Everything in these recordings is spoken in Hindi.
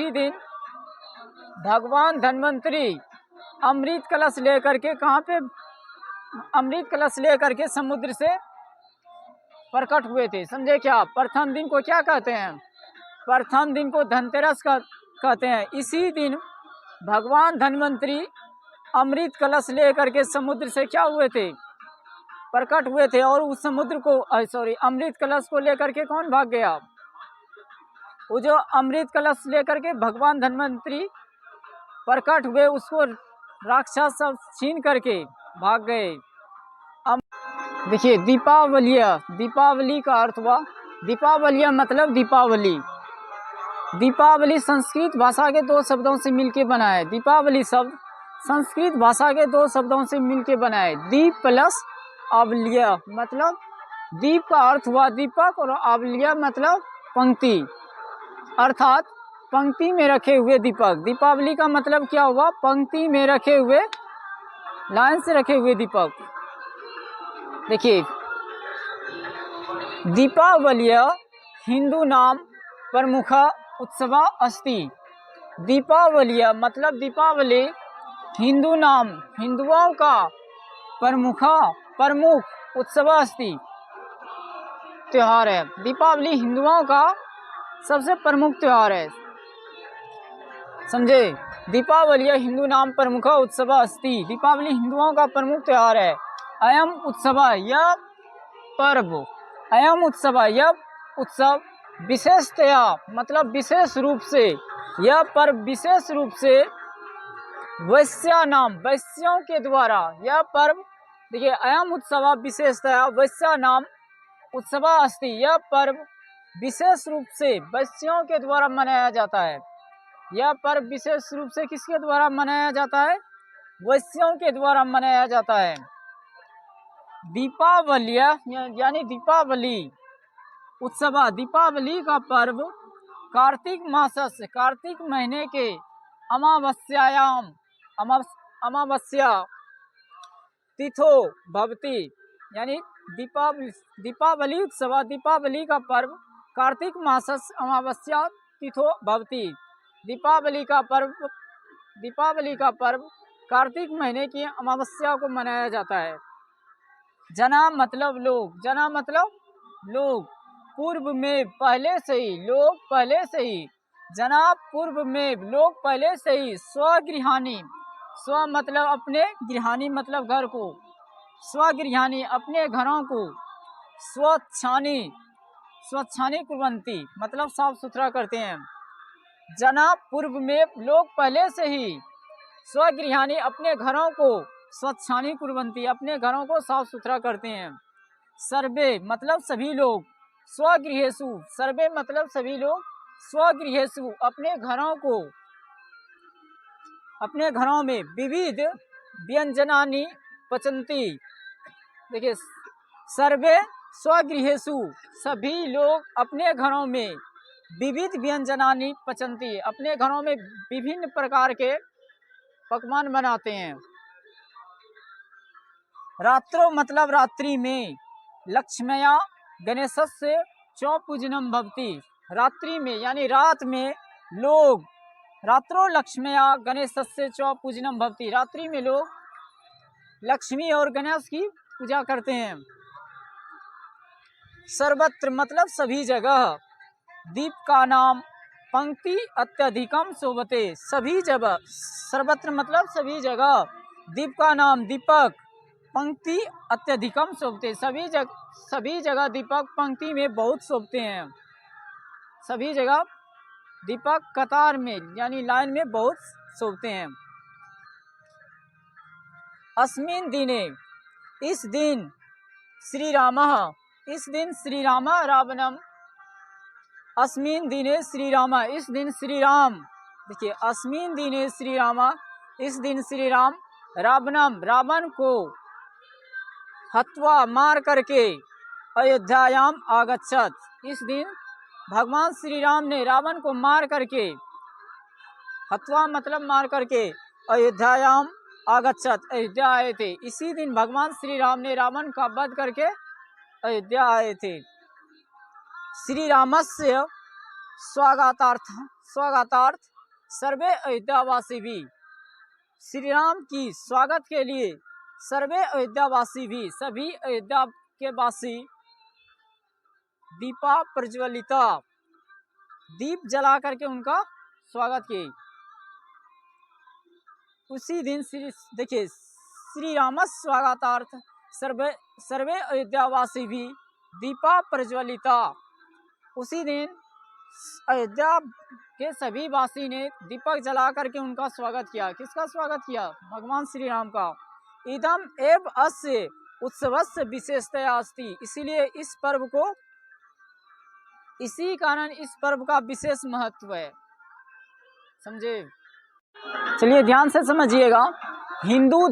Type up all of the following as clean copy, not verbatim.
इसी दिन भगवान धन्वंतरी अमृत कलश लेकर के कहाँ पे, अमृत कलश लेकर के समुद्र से प्रकट हुए थे। समझे क्या? प्रथम दिन को क्या कहते हैं? प्रथम दिन को धनतेरस का कहते हैं। इसी दिन भगवान धन्वंतरी अमृत कलश लेकर के समुद्र से क्या हुए थे? प्रकट हुए थे। और उस समुद्र को अमृत कलश को लेकर के कौन भाग गया? वो जो अमृत कलश लेकर के भगवान धन्वंतरी प्रकट हुए, उसको राक्षस सब छीन करके भाग गए। देखिए दीपावली का अर्थ हुआ, दीपावलिया मतलब दीपावली। दीपावली संस्कृत भाषा के दो शब्दों से मिलके बना है। दीपावली शब्द संस्कृत भाषा के दो शब्दों से मिलके बना है। दीप प्लस आवल्य, मतलब दीप का अर्थ हुआ दीपक और आवल्य मतलब पंक्ति, अर्थात पंक्ति में रखे हुए दीपक। दीपावली का मतलब क्या हुआ? पंक्ति में रखे हुए, लाइन से रखे हुए दीपक। देखिए दीपावलिया हिंदू नाम प्रमुख उत्सव अस्ति। दीपावलिया मतलब दीपावली हिंदू नाम, हिंदुओं का प्रमुख उत्सव अस्ति, त्योहार है। दीपावली हिंदुओं का सबसे प्रमुख त्योहार है। समझे? दीपावली हिंदू नाम प्रमुख उत्सव अस्ति। दीपावली हिंदुओं का प्रमुख त्योहार है। अयम उत्सव, यह पर्व, अयम उत्सव, यह उत्सव विशेषतया मतलब विशेष रूप से, यह पर्व विशेष रूप से वैश्या नाम, वैश्यों के द्वारा, यह पर्व देखिए अयम उत्सव विशेषतया वैश्या नाम उत्सव अस्ति। यह पर्व विशेष रूप से वैश्यों के द्वारा मनाया जाता है। यह पर्व विशेष रूप से किसके द्वारा मनाया जाता है? वैश्यों के द्वारा मनाया जाता है। दीपावली यानी दीपावली उत्सव, दीपावली का पर्व कार्तिक मास से, कार्तिक महीने के अमावस्यायाम, अमावस्या तिथो भवति, यानी दीपावली उत्सव, दीपावली का पर्व कार्तिक मास अमावस्या तिथो भवति। दीपावली का पर्व कार्तिक महीने की अमावस्या को मनाया जाता है। जना मतलब लोग, जना मतलब लोग, पूर्व में पहले से ही, लोग पहले से ही, जना पूर्व में लोग पहले से ही, स्वगृहानी, स्व मतलब अपने, गृहानी मतलब घर को, स्वगृहानी अपने घरों को, स्वच्छानी कुर्वन्ति मतलब साफ सुथरा करते हैं। जना पूर्व में लोग पहले से ही, स्वगृहानी अपने घरों को, स्वच्छानी कुर्वन्ति अपने घरों को साफ सुथरा करते हैं। सर्वे मतलब सभी लोग, स्वगृहेषु, सर्वे मतलब सभी लोग, स्वगृहेषु अपने घरों को, अपने घरों में विविध व्यंजनानि पचन्ति। देखिए सर्वे स्वगृहेषु सभी लोग अपने घरों में विविध व्यंजनानि पचन्ति, अपने घरों में विभिन्न प्रकार के पकवान बनाते हैं। रात्रो मतलब रात्रि में, लक्ष्म्या गणेशस्य च पूजनम भवति। रात्रि में यानी रात में लोग, रात्रो लक्ष्म्या गणेशस्य च पूजनम भवति, रात्रि में लोग लक्ष्मी और गणेश की पूजा करते हैं। सर्वत्र मतलब सभी जगह, दीप का नाम पंक्ति अत्यधिकम शोभते, सभी जगह, सर्वत्र मतलब सभी जगह, दीप का नाम दीपक पंक्ति अत्यधिकम शोभते, सभी जगह दीपक पंक्ति में बहुत शोभते हैं। सभी जगह दीपक कतार में यानी लाइन में बहुत शोभते हैं। अस्मिन् दिने, इस दिन श्री रामः, इस दिन श्री राम रावणम, अस्मिन् दिने श्री राम, इस दिन श्री राम, देखिए अस्मिन् दिने श्री राम, इस दिन श्री राम रावणम रावण को हत्वा मार करके अयोध्यायाम आगच्छत, इस दिन भगवान श्री राम ने रावण को मार करके, हत्वा मतलब मार करके, अयोध्यायाम आगच्छत अयोध्या आए थे। इसी दिन भगवान श्री राम ने रावण का वध करके अयोध्या आए थे। श्री रामस्य स्वागतार्थ सर्वे अयोध्यावासी भी श्री राम की स्वागत के लिए सर्वे अयोध्यावासी भी सभी अयोध्या के वासी दीपा प्रज्वलिता दीप जला करके उनका स्वागत किए। उसी दिन देखिए श्री राम स्वागतार्थ सर्वे सर्वे अयोध्यावासी भी दीपा प्रज्वलिता। उसी दिन अयोध्या के सभी वासी ने दीपक जला करके उनका स्वागत किया। किसका स्वागत किया? भगवान श्री राम का। इदम एव अस्य उत्सवस्य विशेषतया अस्ति। इसीलिए इस पर्व को, इसी कारण इस पर्व का विशेष महत्व है। समझे? चलिए ध्यान से समझिएगा। हिंदू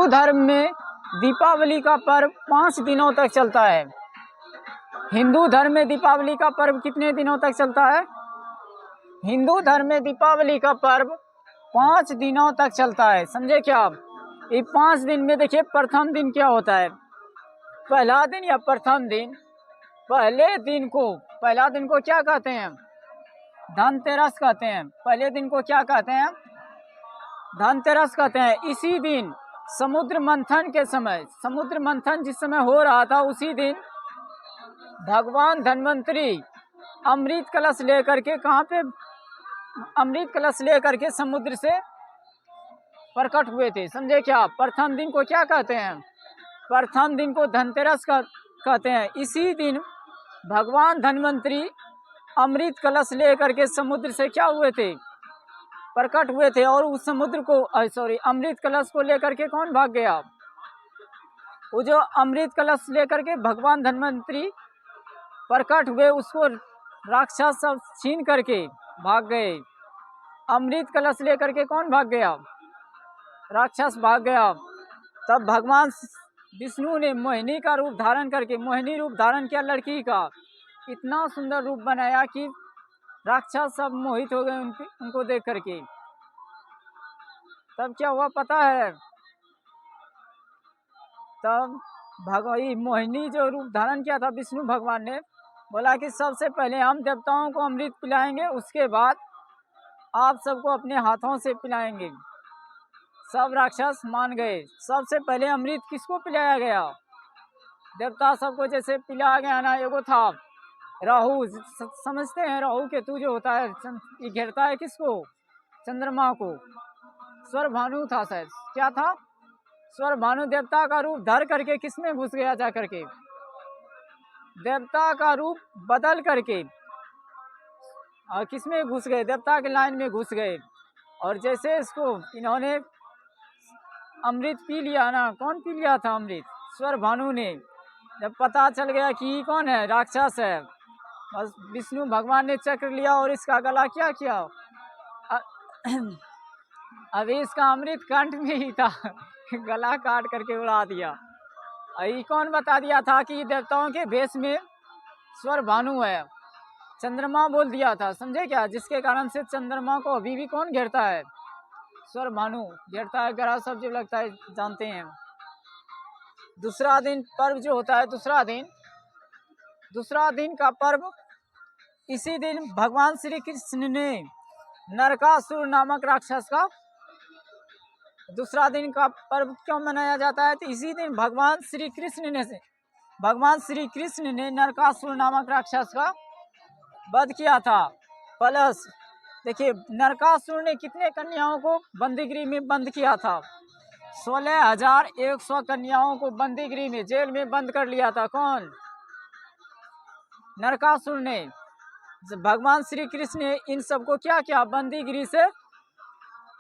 धर्म में दीपावली का पर्व 5 दिनों तक चलता है। हिंदू धर्म में दीपावली का पर्व कितने दिनों तक चलता है? हिंदू धर्म में दीपावली का पर्व 5 दिनों तक चलता है। समझे क्या? ये 5 दिन में देखिए प्रथम दिन क्या होता है? पहला दिन या प्रथम दिन, पहला दिन को क्या कहते हैं? धनतेरस कहते हैं। पहले दिन को क्या कहते हैं? धनतेरस कहते हैं। इसी दिन समुद्र मंथन के समय, समुद्र मंथन जिस समय हो रहा था, उसी दिन भगवान धन्वंतरी अमृत कलश लेकर के कहाँ पे? अमृत कलश लेकर के समुद्र से प्रकट हुए थे। समझे क्या? प्रथम दिन को क्या कहते हैं? प्रथम दिन को धनतेरस कहते हैं। इसी दिन भगवान धन्वंतरी अमृत कलश लेकर के समुद्र से क्या हुए थे? प्रकट हुए थे। और उस समुद्र को अमृत कलश को लेकर के कौन भाग गया? वो जो अमृत कलश लेकर के भगवान धन्वंतरी प्रकट हुए, उसको राक्षस सब छीन करके भाग गए। अमृत कलश लेकर के कौन भाग गया? राक्षस भाग गया। तब भगवान विष्णु ने मोहिनी का रूप धारण करके, मोहिनी रूप धारण किया लड़की का, इतना सुंदर रूप बनाया कि राक्षस सब मोहित हो गए उनको देख करके। तब क्या हुआ पता है? तब मोहिनी जो रूप धारण किया था विष्णु भगवान ने, बोला कि सबसे पहले हम देवताओं को अमृत पिलाएंगे, उसके बाद आप सबको अपने हाथों से पिलाएंगे। सब राक्षस मान गए। सबसे पहले अमृत किसको पिलाया गया? देवता सबको जैसे पिलाया गया ना। एगो था राहु, समझते हैं राहु केतु जो होता है, ये घेरता है किसको? चंद्रमा को। स्वर भानु था शायद, क्या था? स्वर भानु देवता का रूप धर करके किसमें घुस गया? जा करके देवता का रूप बदल करके और किसमें घुस गए? देवता के लाइन में घुस गए। और जैसे इसको इन्होंने अमृत पी लिया ना, कौन पी लिया था अमृत? स्वर भानु ने। जब पता चल गया कि कौन है? राक्षस है, बस विष्णु भगवान ने चक्र लिया और इसका गला क्या किया? अभी इसका अमृत कंठ में ही था, गला काट करके उड़ा दिया। ये कौन बता दिया था कि देवताओं के भेष में स्वर भानु है? चंद्रमा बोल दिया था। समझे क्या? जिसके कारण से चंद्रमा को अभी भी कौन घेरता है? स्वर भानु घेरता है। ग्रह सब जो लगता है जानते हैं। दूसरा दिन पर्व जो होता है, दूसरा दिन का पर्व, इसी दिन भगवान श्री कृष्ण ने नरकासुर नामक राक्षस का दूसरा दिन का पर्व क्यों मनाया जाता है? तो इसी दिन भगवान श्री कृष्ण ने नरकासुर नामक राक्षस का वध किया था। प्लस देखिए नरकासुर ने कितने कन्याओं को बंदीगृह में बंद किया था? 16,100 कन्याओं को बंदीगृह में, जेल में बंद कर लिया था। कौन? नरकासुर ने। भगवान श्री कृष्ण ने इन सबको क्या किया? बंदीगृह से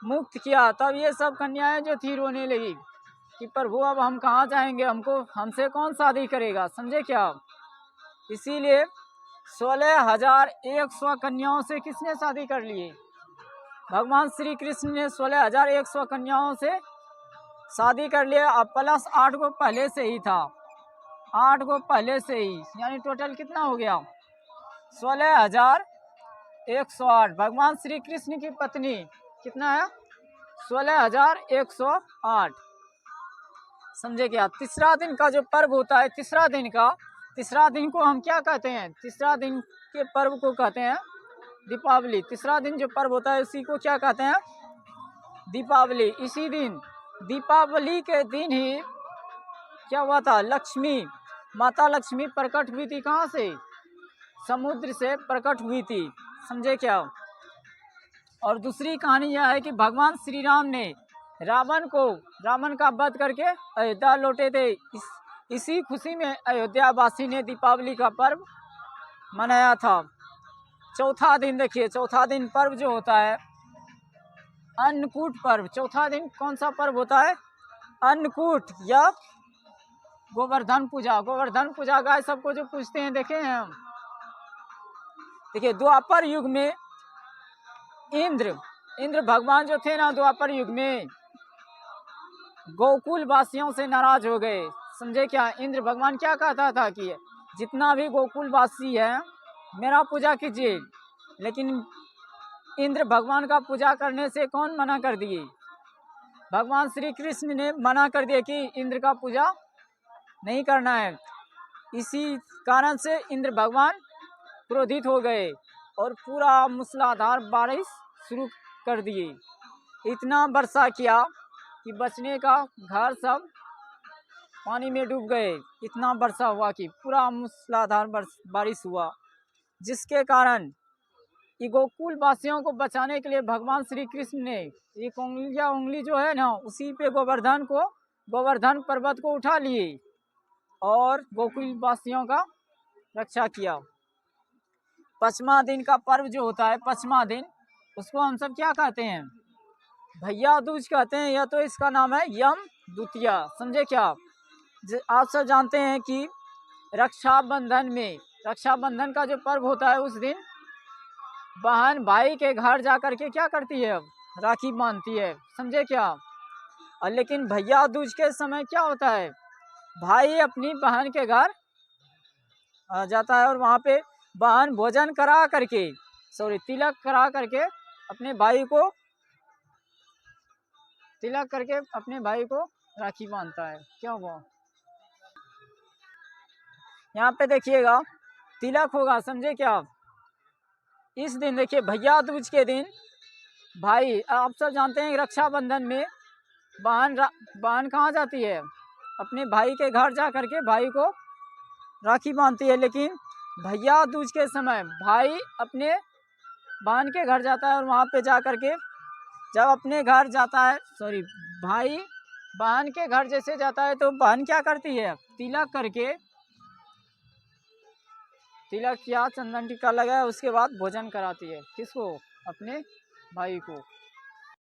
मुक्त किया। तब ये सब कन्याएं जो थी रोने लगी कि प्रभु अब हम कहाँ जाएंगे, हमसे कौन शादी करेगा? समझे क्या? इसीलिए 16,100 कन्याओं से किसने शादी कर लिए? भगवान श्री कृष्ण ने 16,100 कन्याओं से शादी कर लिया। अब प्लस 8 को पहले से ही था, 8 को पहले से ही, यानी टोटल कितना हो गया? 16,108। भगवान श्री कृष्ण की पत्नी कितना है? 16,108। समझे क्या? तीसरा दिन का जो पर्व होता है, तीसरा दिन को हम क्या कहते हैं? तीसरा दिन के पर्व को कहते हैं दीपावली। तीसरा दिन जो पर्व होता है उसी को क्या कहते हैं? दीपावली। इसी दिन दीपावली के दिन ही क्या हुआ था? माता लक्ष्मी प्रकट हुई थी। कहाँ से? समुद्र से प्रकट हुई थी। समझे क्या? और दूसरी कहानी यह है कि भगवान श्री राम ने रावण का वध करके अयोध्या लौटे थे। इसी खुशी में अयोध्या वासी ने दीपावली का पर्व मनाया था। चौथा दिन देखिए, चौथा दिन पर्व जो होता है अन्नकूट पर्व। चौथा दिन कौन सा पर्व होता है? अन्नकूट या गोवर्धन पूजा। गोवर्धन पूजा गाय सबको जो पूजते हैं देखे हैं हम। देखिए द्वापर युग में इंद्र भगवान जो थे ना, द्वापर युग में गोकुल वासियों से नाराज हो गए। समझे क्या? इंद्र भगवान क्या कहता था कि जितना भी गोकुल वासी है मेरा पूजा कीजिए, लेकिन इंद्र भगवान का पूजा करने से कौन मना कर दिए? भगवान श्री कृष्ण ने मना कर दिया कि इंद्र का पूजा नहीं करना है। इसी कारण से इंद्र भगवान क्रोधित हो गए और पूरा मूसलाधार बारिश शुरू कर दिए। इतना वर्षा किया कि बचने का घर सब पानी में डूब गए। इतना वर्षा हुआ कि पूरा मूसलाधार बारिश हुआ, जिसके कारण ये गोकुल वासियों को बचाने के लिए भगवान श्री कृष्ण ने एक उंगली जो है ना, उसी पे गोवर्धन पर्वत को उठा लिए और गोकुल वासियों का रक्षा किया। पचमा दिन का पर्व जो होता है, पचमा दिन, उसको हम सब क्या कहते हैं? भैया दूज कहते हैं, या तो इसका नाम है यम द्वितीया। समझे क्या? आप सब जानते हैं कि रक्षाबंधन का जो पर्व होता है उस दिन बहन भाई के घर जा करके क्या करती है? राखी बांधती है। समझे क्या? और लेकिन भैया दूज के समय क्या होता है? भाई अपनी बहन के घर जाता है और वहाँ पे बहन भोजन तिलक करा करके अपने भाई को राखी बांधता है। क्या हुआ? यहाँ पे देखिएगा तिलक होगा। समझे क्या? इस दिन देखिए भैया दूज के दिन भाई, आप सब जानते हैं रक्षाबंधन में बहन कहाँ जाती है? अपने भाई के घर जा करके भाई को राखी बांधती है। लेकिन भैया दूज के समय भाई अपने बहन के घर जाता है और वहाँ पे जा करके जब अपने घर जाता है, भाई बहन के घर जैसे जाता है तो बहन क्या करती है? तिलक किया, चंदन टीका लगाया, उसके बाद भोजन कराती है। किसको? अपने भाई को।